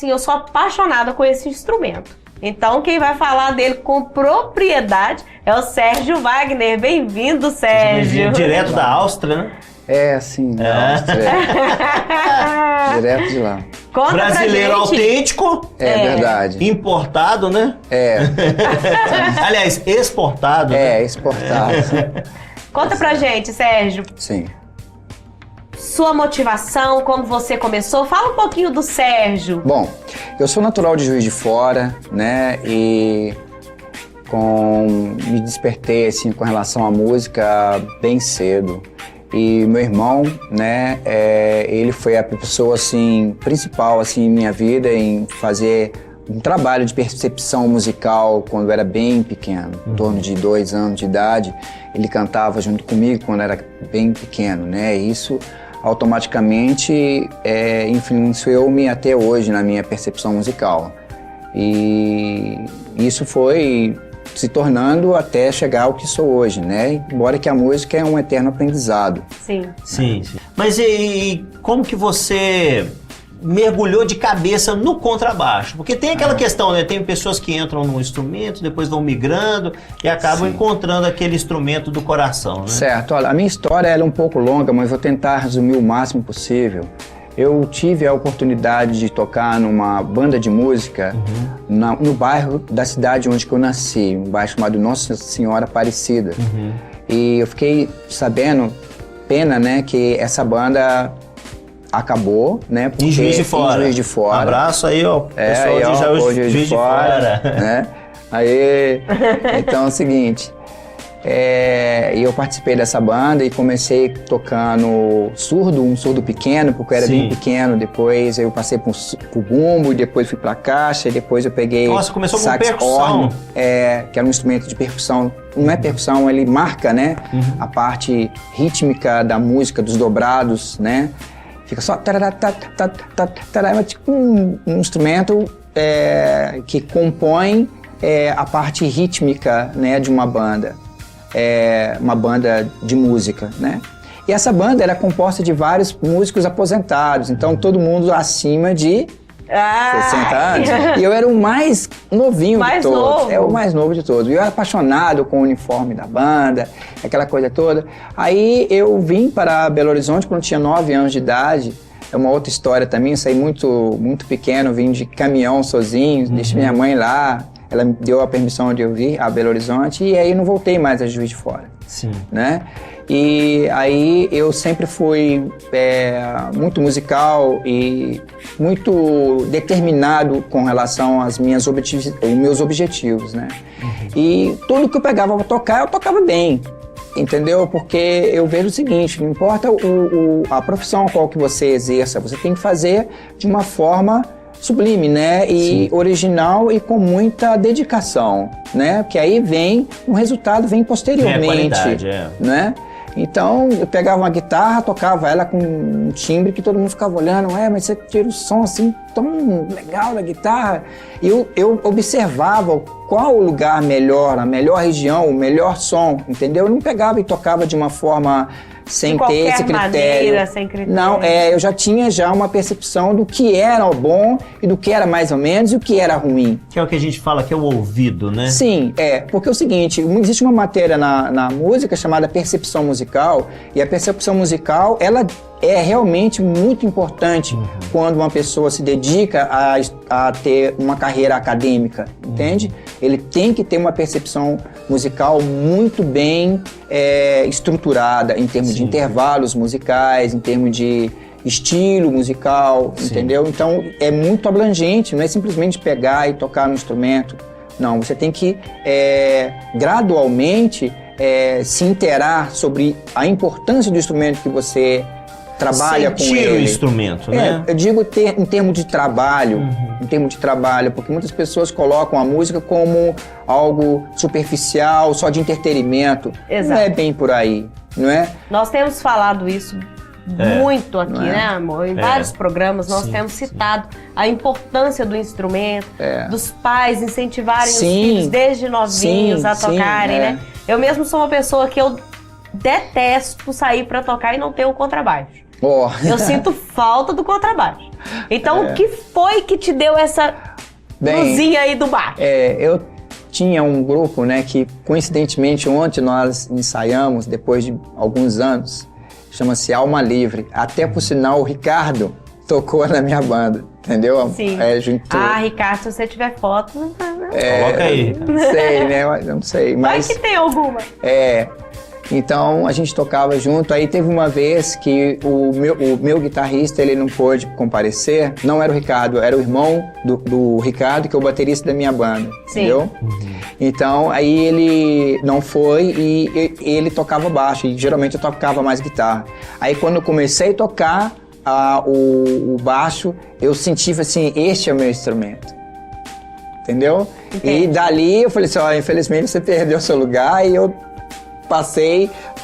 Eu sou apaixonada com esse instrumento. Então, quem vai falar dele com propriedade é o Sérgio Wagner. Bem-vindo, Sérgio. Direto da Áustria, né? É, sim, da Áustria. Direto de lá. Conta brasileiro autêntico. É verdade. Importado, né? É. Aliás, exportado. É, né? exportado. Conta pra gente, Sérgio. Sim. Sua motivação, como você começou. Fala um pouquinho do Sérgio. Bom, eu sou natural de Juiz de Fora, né? E me despertei assim com relação à música bem cedo. E meu irmão, né? Ele foi a pessoa assim principal assim em minha vida em fazer um trabalho de percepção musical quando eu era bem pequeno, em torno de 2 anos de idade. Ele cantava junto comigo quando eu era bem pequeno, né? E isso automaticamente influenciou-me até hoje na minha percepção musical. E isso foi se tornando até chegar ao que sou hoje, né? Embora que a música é um eterno aprendizado. Sim. Sim. Mas e como que você mergulhou de cabeça no contrabaixo? Porque tem aquela questão, né? Tem pessoas que entram num instrumento, depois vão migrando e acabam encontrando aquele instrumento do coração, né? Certo. Olha, a minha história é um pouco longa, mas vou tentar resumir o máximo possível. Eu tive a oportunidade de tocar numa banda de música no bairro da cidade onde eu nasci, um bairro chamado Nossa Senhora Aparecida. E eu fiquei sabendo, pena, né, que essa banda acabou, né? Em Juiz de Fora. Em Juiz de Fora. Um abraço aí, ó. Pessoal aí, de Juiz de Fora. Né? Aí, então é o seguinte, eu participei dessa banda e comecei tocando um surdo pequeno, porque eu era bem pequeno. Depois eu passei pro bumbo, depois fui pra caixa, e depois eu peguei começou com percussão. horn, que era um instrumento de percussão. Não é percussão, ele marca, né? A parte rítmica da música, dos dobrados, né? Fica só é tipo um instrumento que compõe a parte rítmica, né, de uma banda. Uma banda de música, né? E essa banda era composta de vários músicos aposentados, então todo mundo acima de 60 anos. E eu era o mais novinho de todos. O mais novo de todos. E eu era apaixonado com o uniforme da banda, aquela coisa toda. Aí eu vim para Belo Horizonte quando tinha 9 anos de idade. É uma outra história também, eu saí muito pequeno, vim de caminhão sozinho, deixei minha mãe lá. Ela me deu a permissão de eu vir a Belo Horizonte e aí não voltei mais a Juiz de Fora. Sim. Né? E aí eu sempre fui muito musical e muito determinado com relação aos meus objetivos, né? E tudo que eu pegava para tocar, eu tocava bem, entendeu? Porque eu vejo o seguinte, não importa a profissão qual que você exerça, você tem que fazer de uma forma sublime, né? E original e com muita dedicação, né? Porque aí o resultado vem posteriormente, qualidade, né? Então, eu pegava uma guitarra, tocava ela com um timbre que todo mundo ficava olhando, mas você tira o som assim tão legal da guitarra. E eu observava qual o lugar melhor, a melhor região, o melhor som, entendeu? Eu não pegava e tocava de uma forma sem ter esse critério. Maneira, sem critério. Não, eu já tinha uma percepção do que era o bom e do que era mais ou menos e o que era ruim. Que é o que a gente fala que é o ouvido, né? Sim, porque é o seguinte, existe uma matéria na música chamada percepção musical, e a percepção musical, ela é realmente muito importante quando uma pessoa se dedica a ter uma carreira acadêmica, entende? Ele tem que ter uma percepção musical muito bem estruturada em termos de intervalos musicais, em termos de estilo musical, entendeu? Então é muito abrangente, não é simplesmente pegar e tocar no instrumento. Não, você tem que gradualmente se inteirar sobre a importância do instrumento que você trabalha com sentir ele. o instrumento, né? Eu digo em termos de trabalho, porque muitas pessoas colocam a música como algo superficial, só de entretenimento. Exato. Não é bem por aí, não é? Nós temos falado isso muito aqui, não é? né, amor? Em vários programas nós temos citado a importância do instrumento, dos pais incentivarem os filhos desde novinhos a tocarem, né? Eu mesmo sou uma pessoa que eu detesto sair pra tocar e não ter o contrabaixo. Eu sinto falta do contrabaixo. Então, o que foi que te deu essa luzinha aí do baixo? Eu tinha um grupo, né, que coincidentemente ontem nós ensaiamos, depois de alguns anos, chama-se Alma Livre. Até por sinal o Ricardo tocou na minha banda, entendeu? Sim. Juntou. Ricardo, se você tiver foto... Coloca aí. Não sei, né? Eu não sei, mas... Vai que tem alguma. Então a gente tocava junto. Aí teve uma vez que o meu guitarrista, ele não pôde comparecer. Não era o Ricardo, era o irmão do Ricardo, que é o baterista da minha banda. Sim. Entendeu? Então aí ele não foi e ele tocava baixo. E geralmente eu tocava mais guitarra. Aí quando eu comecei a tocar o baixo, eu senti assim, este é o meu instrumento. Entendeu? Entendi. E dali eu falei assim, infelizmente você perdeu seu lugar. E eu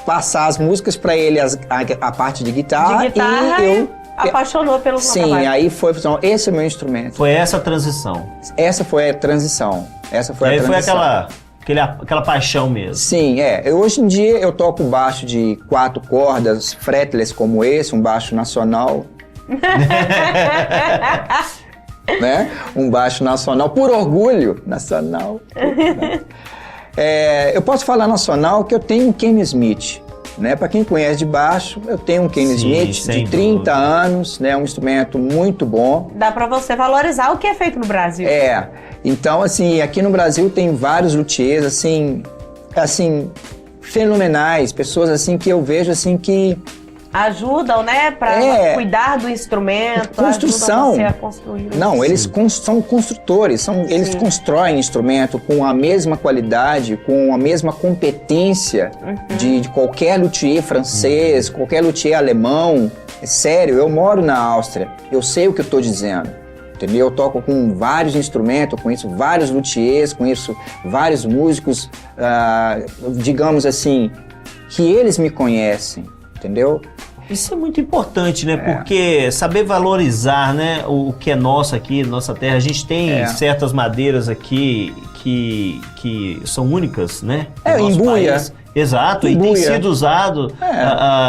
passar as músicas para ele, a parte de guitarra, e eu apaixonou pelo Sim, contrabaixo. aí foi, esse é o meu instrumento. Foi essa a transição. Essa foi a transição. Aí foi aquela paixão mesmo. Sim, hoje em dia eu toco baixo de 4 cordas, fretless como esse, um baixo nacional. Né? Um baixo nacional, por orgulho, nacional. Eu posso falar nacional que eu tenho um Kenny Smith, né? Para quem conhece de baixo, eu tenho um Kenny Smith de 30 anos, né? Um instrumento muito bom. Dá para você valorizar o que é feito no Brasil. Então, assim, aqui no Brasil tem vários luthiers, assim, fenomenais, pessoas assim que eu vejo assim que ajudam, né, para cuidar do instrumento, construção. Ajudam você a construir. Não, eles são construtores, eles constroem instrumento com a mesma qualidade, com a mesma competência de qualquer luthier francês, qualquer luthier alemão. É sério, eu moro na Áustria, eu sei o que eu estou dizendo. Entendeu? Eu toco com vários instrumentos, conheço vários luthiers, conheço vários músicos, digamos assim, que eles me conhecem, entendeu? Isso é muito importante, né? Porque saber valorizar, né, o que é nosso aqui, nossa terra. A gente tem certas madeiras aqui que são únicas, né? Embuia. País. Exato, e tem sido usado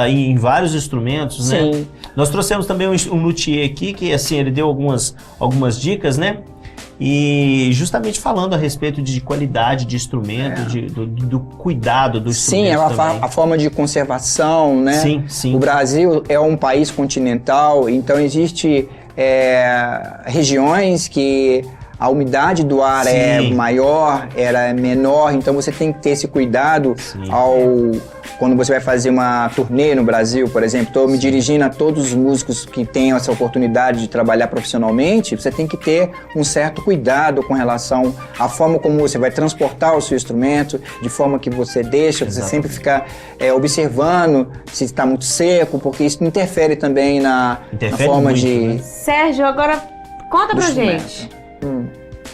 em vários instrumentos, né? Sim. Nós trouxemos também um luthier aqui que, assim, ele deu algumas dicas, né? E justamente falando a respeito de qualidade de instrumento, do cuidado do instrumento. Sim, a forma de conservação, né? Sim. O Brasil é um país continental, então existe regiões que a umidade do ar é maior, é menor, então você tem que ter esse cuidado quando você vai fazer uma turnê no Brasil, por exemplo. Estou me dirigindo a todos os músicos que tenham essa oportunidade de trabalhar profissionalmente. Você tem que ter um certo cuidado com relação à forma como você vai transportar o seu instrumento, de forma que você deixa, você sempre ficar observando se está muito seco, porque isso interfere também na forma muito, de... né? Sérgio, agora conta pra gente.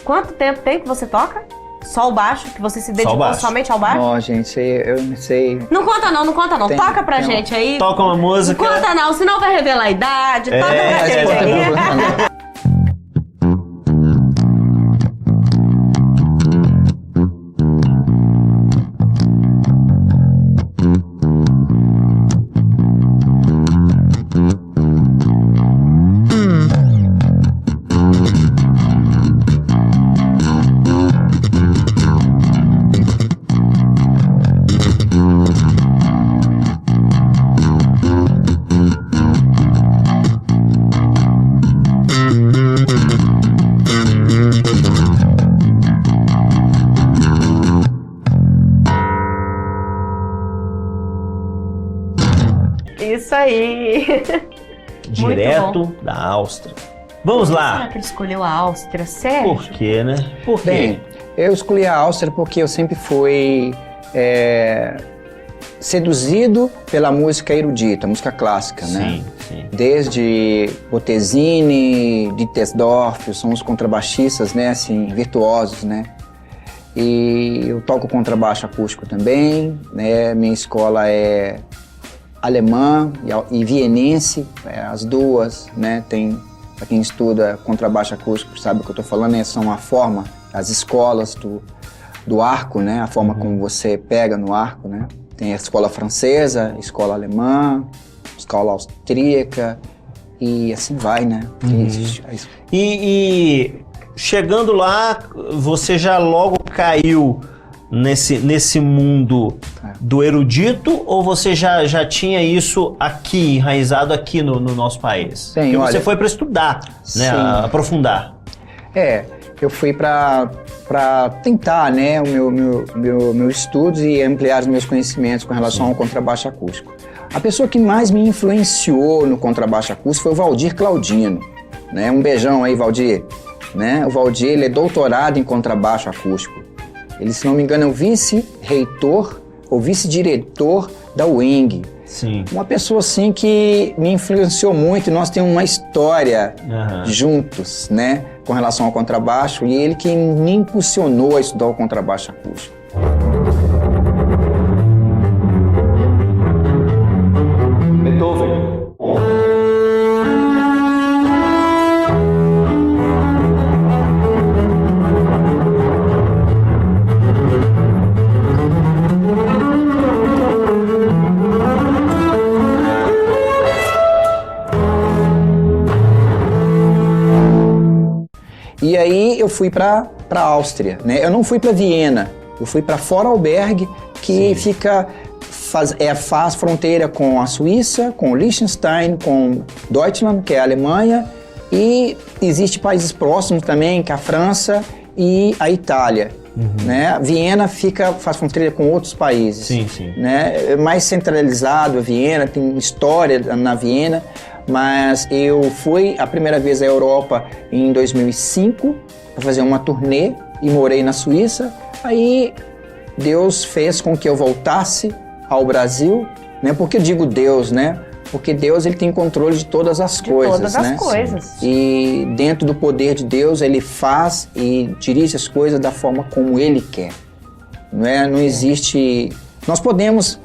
Quanto tempo tem que você toca? Só o baixo? Que você se dedicou somente ao baixo? Gente, eu não sei. Não conta não. Toca pra gente aí. Toca uma música. Não conta não, senão vai revelar a idade. Toca pra gente aí. Isso aí. Direto da Áustria. Vamos lá. Será que ele escolheu a Áustria? Sério? Por quê, né? Por quê? Bem, eu escolhi a Áustria porque eu sempre fui seduzido pela música erudita, música clássica, né? Sim. Desde Bottesini, Dittersdorf, são os contrabaixistas, né, assim, virtuosos, né? E eu toco contrabaixo acústico também, né? Minha escola é alemã e vienense, as duas, né? Tem, para quem estuda contrabaixo acústico sabe o que eu estou falando, né? São a forma, as escolas do arco, né? A forma como você pega no arco, né? Tem a escola francesa, a escola alemã, a escola austríaca e assim vai, né? E chegando lá, você já logo caiu nesse mundo do erudito ou você já tinha isso aqui, enraizado aqui no nosso país? Porque você foi para estudar, né? Aprofundar. Eu fui para tentar, né, o meu estudo e ampliar os meus conhecimentos com relação ao contrabaixo acústico. A pessoa que mais me influenciou no contrabaixo acústico foi o Valdir Claudino, né? Um beijão aí, Valdir. Né? O Valdir, ele é doutorado em contrabaixo acústico. Ele, se não me engano, é o vice-reitor ou vice-diretor da UENG. Sim. Uma pessoa, assim, que me influenciou muito e nós temos uma história juntos, né? Com relação ao contrabaixo, e ele que me impulsionou a estudar o contrabaixo acústico. Beethoven. E aí eu fui para a Áustria, né? Eu não fui para Viena, eu fui para Vorarlberg, que faz fronteira com a Suíça, com Liechtenstein, com Deutschland, que é a Alemanha, e existe países próximos também, que é a França e a Itália. Né? Viena faz fronteira com outros países. Sim. Né? É mais centralizado a Viena, tem história na Viena. Mas eu fui a primeira vez à Europa em 2005 para fazer uma turnê e morei na Suíça. Aí Deus fez com que eu voltasse ao Brasil, né? Por que eu digo Deus, né? Porque Deus, ele tem controle de todas as coisas, todas as coisas. E dentro do poder de Deus, ele faz e dirige as coisas da forma como ele quer. Não existe... Nós podemos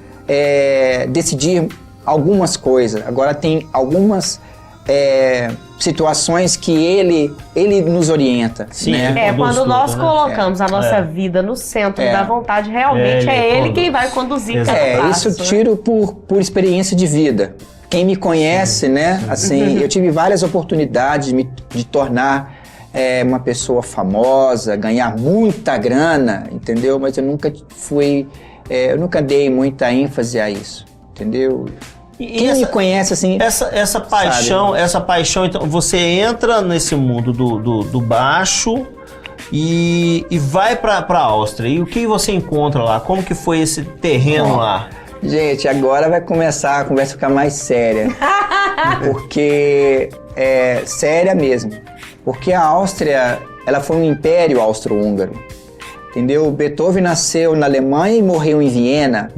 decidir algumas coisas. Agora tem algumas situações que ele nos orienta. Sim, né? Quando nós colocamos a nossa vida no centro da vontade, realmente ele quem vai conduzir cada passo. Isso eu tiro por experiência de vida. Quem me conhece, né? Assim, eu tive várias oportunidades de tornar uma pessoa famosa, ganhar muita grana, entendeu? Mas eu nunca dei muita ênfase a isso, entendeu? Quem me conhece, assim... Essa paixão, então, você entra nesse mundo do baixo e vai pra Áustria. E o que você encontra lá? Como que foi esse terreno lá? Gente, agora vai começar a conversa ficar mais séria. Porque séria mesmo. Porque a Áustria, ela foi um império austro-húngaro. Entendeu? Beethoven nasceu na Alemanha e morreu em Viena.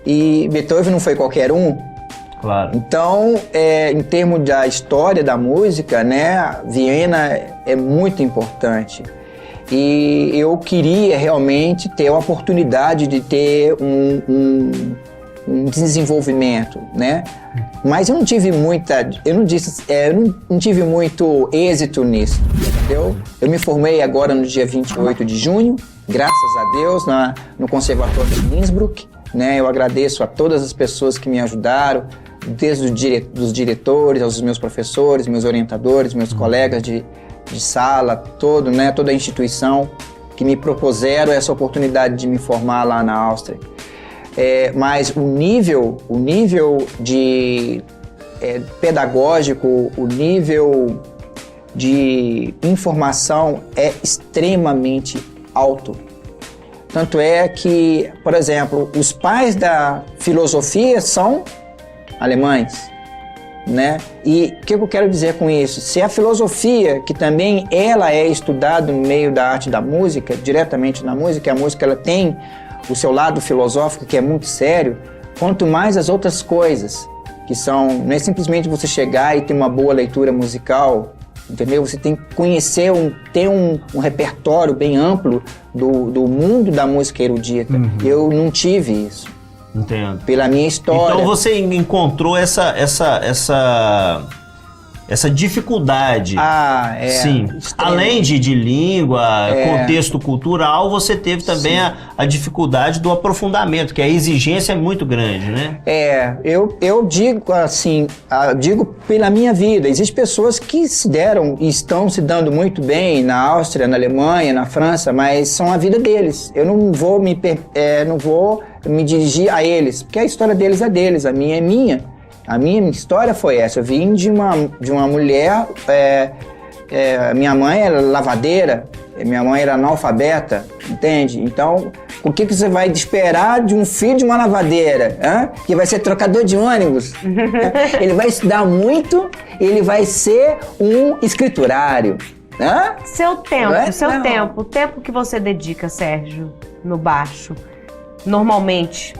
E Beethoven não foi qualquer um. Claro. Então, em termos da história da música, né, Viena é muito importante. E eu queria realmente ter a oportunidade de ter um desenvolvimento, né? Mas eu não tive não tive muito êxito nisso, entendeu? Eu me formei agora no dia 28 de junho, graças a Deus, no Conservatório de Innsbruck, né? Eu agradeço a todas as pessoas que me ajudaram, desde os diretores, aos meus professores, meus orientadores, meus colegas de sala, né, toda a instituição que me propuseram essa oportunidade de me formar lá na Áustria. Mas o nível de pedagógico, o nível de informação é extremamente alto. Tanto é que, por exemplo, os pais da filosofia são alemães, né? E o que eu quero dizer com isso? Se a filosofia, que também ela é estudada no meio da arte da música, diretamente na música, a música ela tem o seu lado filosófico, que é muito sério, quanto mais as outras coisas, que são, não é simplesmente você chegar e ter uma boa leitura musical, entendeu? Você tem que conhecer, ter um repertório bem amplo do mundo da música erudita. Eu não tive isso. Entendo. Pela minha história. Então você encontrou essa dificuldade. Sim. Extremo. Além de língua, contexto cultural, você teve também a dificuldade do aprofundamento, que a exigência é muito grande, né? Eu digo assim, digo pela minha vida. Existem pessoas que se deram e estão se dando muito bem na Áustria, na Alemanha, na França, mas são a vida deles. Eu não vou me dirigir a eles, porque a história deles é deles, a minha é minha. A minha história foi essa. Eu vim de uma mulher, minha mãe era lavadeira, minha mãe era analfabeta, entende? Então, o que você vai esperar de um filho de uma lavadeira, que vai ser trocador de ônibus? Ele vai estudar muito, ele vai ser um escriturário. Seu tempo, o tempo que você dedica, Sérgio, no baixo, normalmente,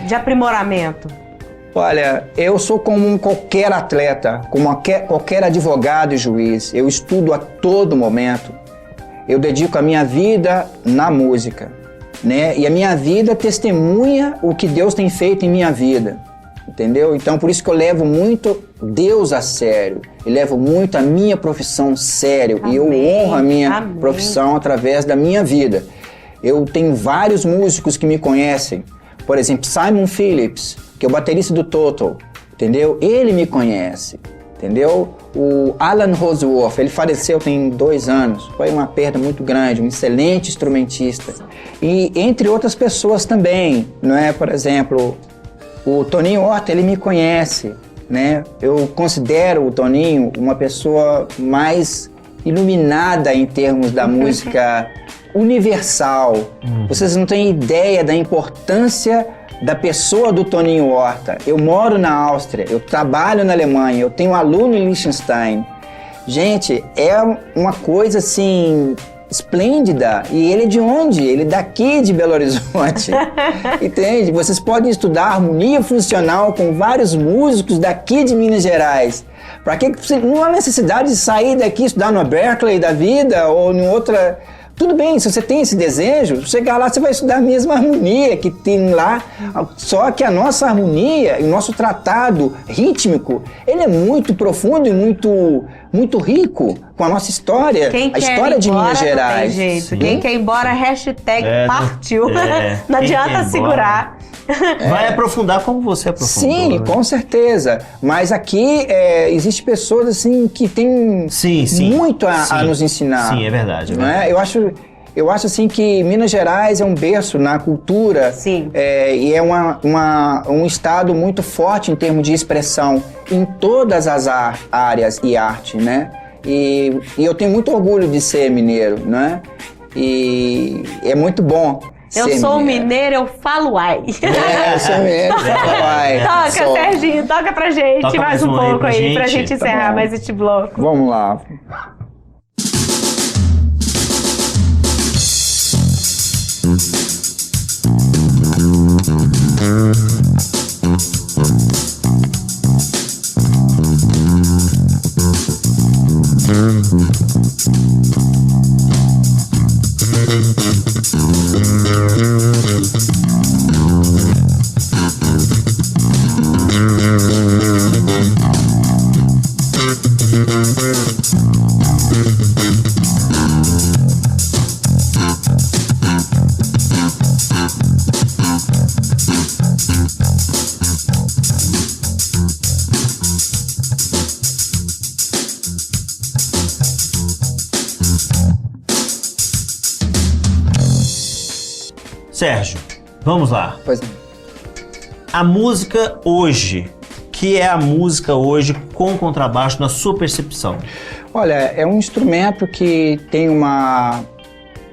de aprimoramento. Olha, eu sou como qualquer atleta, como qualquer advogado e juiz. Eu estudo a todo momento. Eu dedico a minha vida na música, né? E a minha vida testemunha o que Deus tem feito em minha vida, entendeu? Então, por isso que eu levo muito Deus a sério. Eu levo muito a minha profissão sério. Amém. E eu honro a minha profissão através da minha vida. Eu tenho vários músicos que me conhecem. Por exemplo, Simon Phillips, que é o baterista do Toto, entendeu? Ele me conhece, entendeu? O Alan Roseworth, ele faleceu tem 2 anos, foi uma perda muito grande, um excelente instrumentista. E entre outras pessoas também, não é? Por exemplo, o Toninho Horta, ele me conhece, né? Eu considero o Toninho uma pessoa mais iluminada em termos da música universal. Vocês não têm ideia da importância da pessoa do Toninho Horta. Eu moro na Áustria, eu trabalho na Alemanha, eu tenho um aluno em Liechtenstein. Gente, é uma coisa assim esplêndida. E ele é de onde? Ele é daqui de Belo Horizonte. Entende? Vocês podem estudar harmonia funcional com vários músicos daqui de Minas Gerais. Para que não há necessidade de sair daqui e estudar no Berkeley da vida ou em outra. Tudo bem, se você tem esse desejo, chegar lá você vai estudar a mesma harmonia que tem lá, só que a nossa harmonia, o nosso tratado rítmico, ele é muito profundo e muito rico com a nossa história, a história de Minas Gerais. Não tem jeito. Quem quer ir embora, #partiu. Não adianta segurar. Vai aprofundar como você aprofundou. Sim, com certeza. Mas aqui existem pessoas assim que têm muito a nos ensinar. Sim, é verdade. Não é? Eu acho assim que Minas Gerais é um berço na cultura. Sim. E é um estado muito forte em termos de expressão em todas as áreas e arte, né? E eu tenho muito orgulho de ser mineiro, né? E é muito bom. Eu sou mineiro, eu falo ai. Eu sou mineiro, eu falo ai. Toca, Serginho, toca pra gente mais um pouco aí, pra gente encerrar mais este bloco. Vamos lá. Sérgio, vamos lá. Pois não. A música hoje, que é a música hoje com contrabaixo na sua percepção? Olha, é um instrumento que tem uma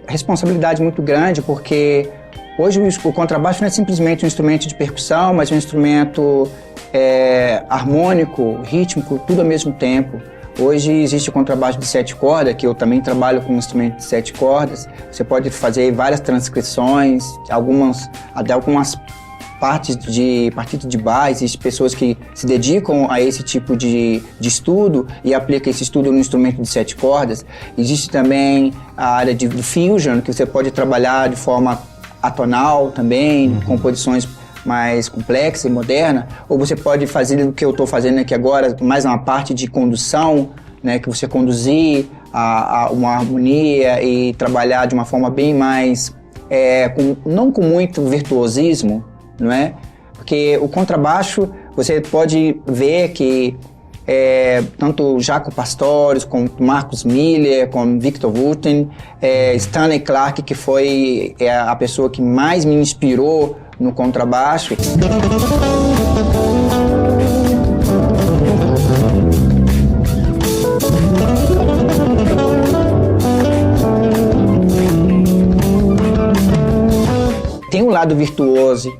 responsabilidade muito grande, porque hoje o contrabaixo não é simplesmente um instrumento de percussão, mas um instrumento harmônico, rítmico, tudo ao mesmo tempo. Hoje existe o contrabaixo de 7 cordas, que eu também trabalho com um instrumento de 7 cordas. Você pode fazer várias transcrições, até algumas partidas de bar. Existem pessoas que se dedicam a esse tipo de estudo e aplicam esse estudo no instrumento de 7 cordas. Existe também a área de fusion, que você pode trabalhar de forma atonal também, composições mais complexa e moderna, ou você pode fazer o que eu estou fazendo aqui agora, mais uma parte de condução, né, que você conduzir uma harmonia e trabalhar de uma forma bem mais, não com muito virtuosismo, não é? Porque o contrabaixo, você pode ver que tanto Jaco Pastorius, como Marcus Miller, como Victor Wooten, Stanley Clarke, que foi a pessoa que mais me inspirou no contrabaixo. Tem um lado virtuoso,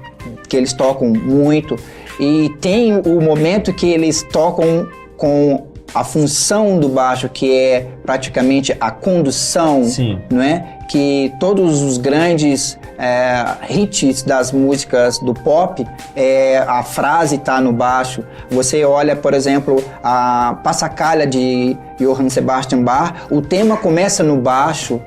que eles tocam muito, e tem o momento que eles tocam com a função do baixo, que é praticamente a condução, sim, não é? Que todos os grandes hits das músicas do pop, a frase está no baixo. Você olha, por exemplo, a Passacaglia de Johann Sebastian Bach, o tema começa no baixo,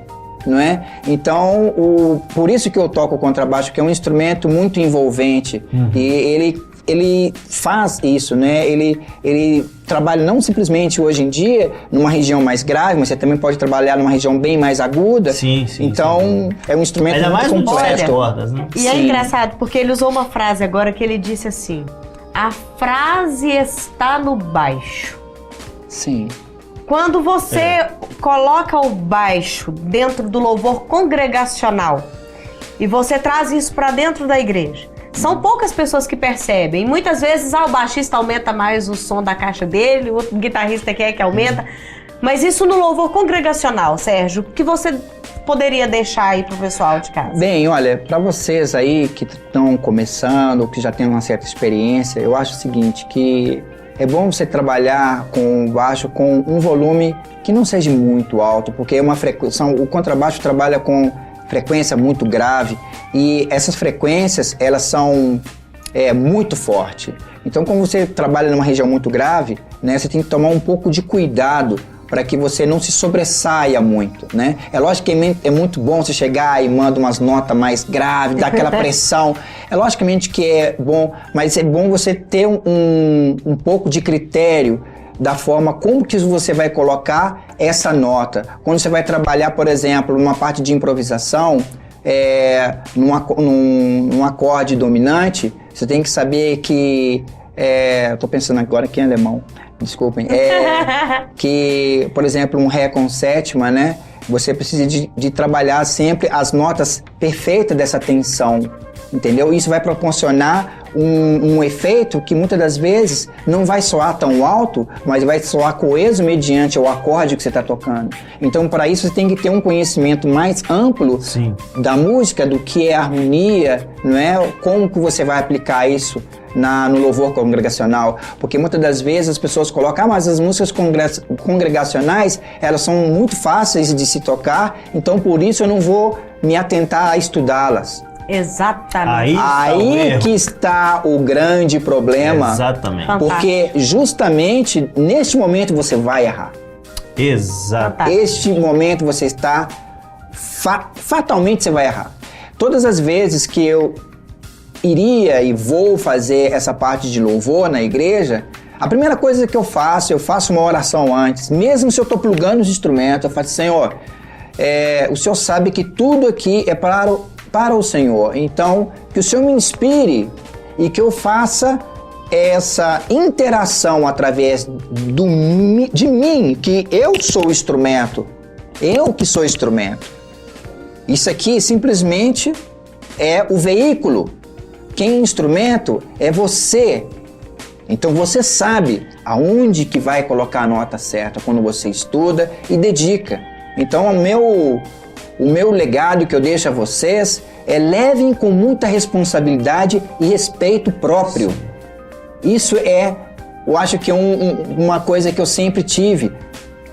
não é? Então, por isso que eu toco o contrabaixo, que é um instrumento muito envolvente, e ele faz isso, né? Ele trabalha não simplesmente hoje em dia numa região mais grave, mas você também pode trabalhar numa região bem mais aguda. Sim. Então, é um instrumento ainda muito mais completo. Cordas, né? E é engraçado, porque ele usou uma frase agora que ele disse assim: a frase está no baixo. Sim. Quando você coloca o baixo dentro do louvor congregacional e você traz isso para dentro da igreja, são poucas pessoas que percebem. Muitas vezes o baixista aumenta mais o som da caixa dele, o guitarrista quer que aumenta. Mas isso no louvor congregacional, Sérgio, o que você poderia deixar aí pro pessoal de casa? Bem, olha, para vocês aí que estão começando, que já têm uma certa experiência, eu acho o seguinte, que é bom você trabalhar com o baixo com um volume que não seja muito alto, porque é uma frequência, o contrabaixo trabalha com frequência muito grave, e essas frequências, elas são muito fortes. Então, quando você trabalha numa região muito grave, né, você tem que tomar um pouco de cuidado para que você não se sobressaia muito, né? É lógico que é muito bom você chegar e manda umas notas mais graves, dar aquela pressão. É logicamente que é bom, mas é bom você ter um pouco de critério da forma como que você vai colocar essa nota. Quando você vai trabalhar, por exemplo, numa parte de improvisação, num acorde dominante, você tem que saber que... Estou pensando agora aqui em alemão, desculpem. Que, por exemplo, um Ré com sétima, né? Você precisa de trabalhar sempre as notas perfeitas dessa tensão, entendeu? Isso vai proporcionar um efeito que muitas das vezes não vai soar tão alto, mas vai soar coeso mediante o acorde que você está tocando. Então, para isso, você tem que ter um conhecimento mais amplo, sim, da música, do que é harmonia, não é? Como que você vai aplicar isso no louvor congregacional, porque muitas das vezes as pessoas colocam, mas as músicas congregacionais, elas são muito fáceis de se tocar, então por isso eu não vou me atentar a estudá-las. Exatamente. Aí que está o grande problema. Exatamente. Porque justamente neste momento você vai errar. Exato. Este momento você está... fatalmente você vai errar. Todas as vezes que eu iria e vou fazer essa parte de louvor na igreja, a primeira coisa que eu faço uma oração antes. Mesmo se eu estou plugando os instrumentos, eu falo, Senhor, o Senhor sabe que tudo aqui é para o Senhor. Então, que o Senhor me inspire e que eu faça essa interação através de mim, que eu sou o instrumento. Eu que sou o instrumento. Isso aqui simplesmente é o veículo. Quem é instrumento é você. Então você sabe aonde que vai colocar a nota certa quando você estuda e dedica. Então o meu legado que eu deixo a vocês levem com muita responsabilidade e respeito próprio. Isso é eu acho que uma coisa que eu sempre tive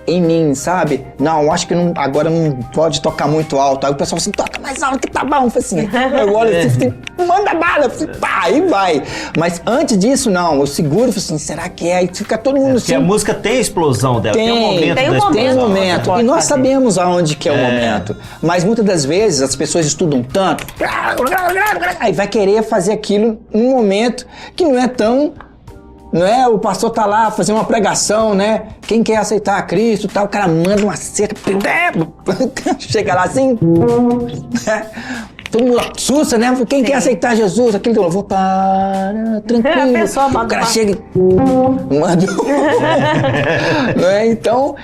em mim, sabe? Não, eu acho que agora não pode tocar muito alto. Aí o pessoal assim, toca mais alto que tá bom. Eu falei assim, eu olho assim, manda bala, assim, pá, aí vai. Mas antes disso, não, eu seguro e falo assim, será que é? Aí fica todo mundo assim. Porque a música tem a explosão dela, tem um momento da explosão. Tem um momento, e nós sabemos aonde que é o momento. Mas muitas das vezes as pessoas estudam tanto, aí vai querer fazer aquilo num momento que não é tão... Não é? O pastor tá lá fazendo uma pregação, né? Quem quer aceitar a Cristo e tal, o cara manda uma seca, chega lá assim, todo mundo assusta, né? Quem quer aceitar Jesus? Aquele louvor, para, tranquilo. A pessoa manda o cara chega e manda. Não é? Então,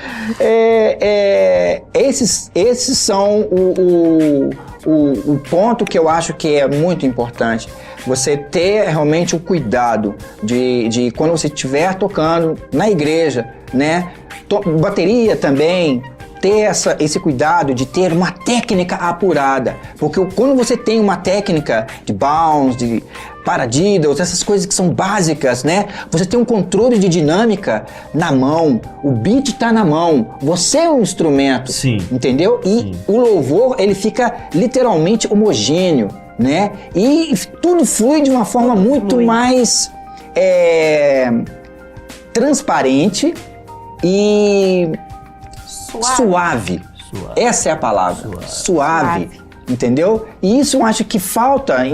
esses são o ponto que eu acho que é muito importante. Você ter realmente o cuidado de quando você estiver tocando na igreja, né? Bateria também, ter esse cuidado de ter uma técnica apurada. Porque quando você tem uma técnica de bounce, de paradiddles, essas coisas que são básicas, né? Você tem um controle de dinâmica na mão, o beat tá na mão, você é um instrumento, sim, entendeu? E o louvor, ele fica literalmente homogêneo, né? E tudo flui de uma forma muito mais transparente e suave. Essa é a palavra. Suave. Entendeu? E isso eu acho que falta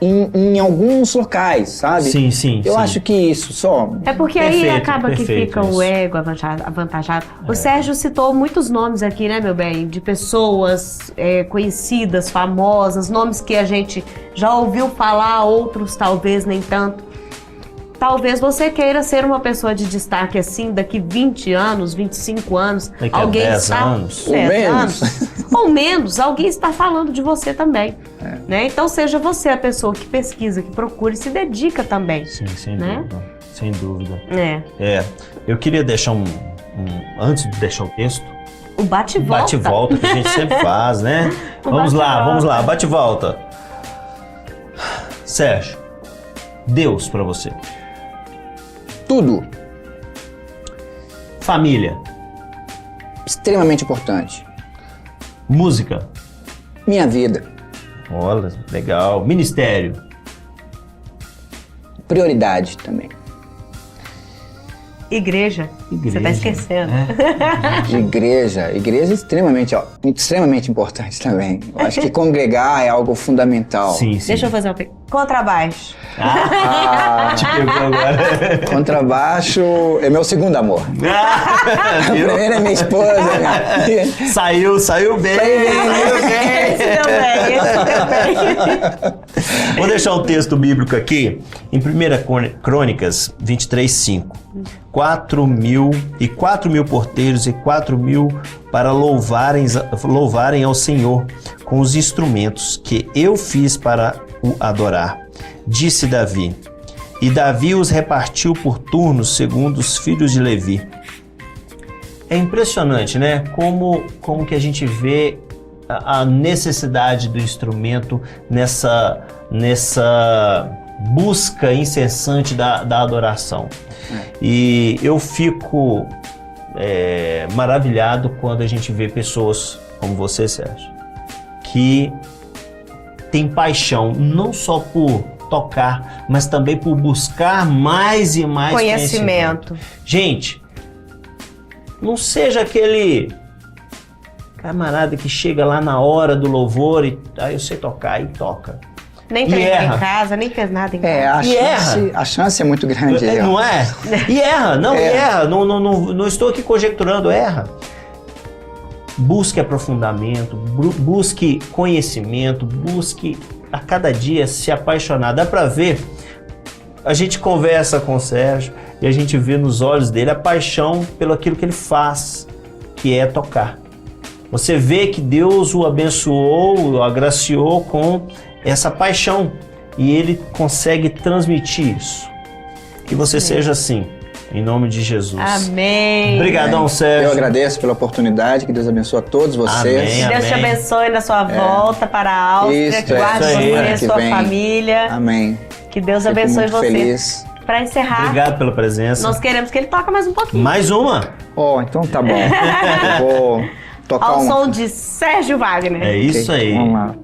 em alguns locais, sabe? Sim. Eu acho que isso só... É porque aí acaba que fica o ego avantajado. O Sérgio citou muitos nomes aqui, né, meu bem? De pessoas conhecidas, famosas, nomes que a gente já ouviu falar, outros talvez nem tanto. Talvez você queira ser uma pessoa de destaque assim, daqui 20 anos, 25 anos. Daqui a 10 anos. 10 anos. Ou menos, alguém está falando de você também. Né? Então seja você a pessoa que pesquisa, que procura e se dedica também. Sim, sem né? dúvida. Sem dúvida. É. Eu queria deixar antes de deixar o texto, o bate-volta. Bate-volta que a gente sempre faz, né? Vamos lá, bate-volta. Sérgio, Deus pra você. Tudo. Família. Extremamente importante. Música. Minha vida. Olha, legal. Ministério. Prioridade também. Igreja. Você tá esquecendo. Igreja é extremamente importante também. Eu acho que congregar é algo fundamental. Sim. Deixa eu fazer uma pergunta. Contrabaixo. Te pegou agora. Contrabaixo é meu segundo amor. A primeira é minha esposa. Saiu bem. Esse deu bem. Vou deixar um texto bíblico aqui, em 1 Crônicas 23:5. 4 mil porteiros e 4 mil para louvarem ao Senhor com os instrumentos que eu fiz para o adorar. Disse Davi. E Davi os repartiu por turnos segundo os filhos de Levi. É impressionante, né? Como que a gente vê a necessidade do instrumento nessa busca incessante da adoração. E eu fico maravilhado quando a gente vê pessoas como você, Sérgio, que tem paixão não só por tocar, mas também por buscar mais e mais conhecimento. Gente, não seja aquele camarada que chega lá na hora do louvor e eu sei tocar e toca. Nem treinou em casa, nem fez nada em casa. A chance é muito grande. Não é? E erra, erra. Não estou aqui conjecturando, erra. Busque aprofundamento, busque conhecimento, busque a cada dia se apaixonar. Dá pra ver, a gente conversa com o Sérgio e a gente vê nos olhos dele a paixão pelo aquilo que ele faz, que é tocar. Você vê que Deus o abençoou, o agraciou com essa paixão e ele consegue transmitir isso. Que você seja assim, em nome de Jesus. Amém. Obrigadão, Sérgio. Eu agradeço pela oportunidade, que Deus abençoe a todos vocês. Amém, Deus te abençoe na sua volta para a Áustria, que guarde você e a sua família. Amém. Que Deus Fico abençoe muito você. Feliz. Pra encerrar. Obrigado pela presença. Nós queremos que ele toque mais um pouquinho. Mais uma? Então tá bom. Eu vou tocar ao som de Sérgio Wagner. É isso aí. Vamos lá.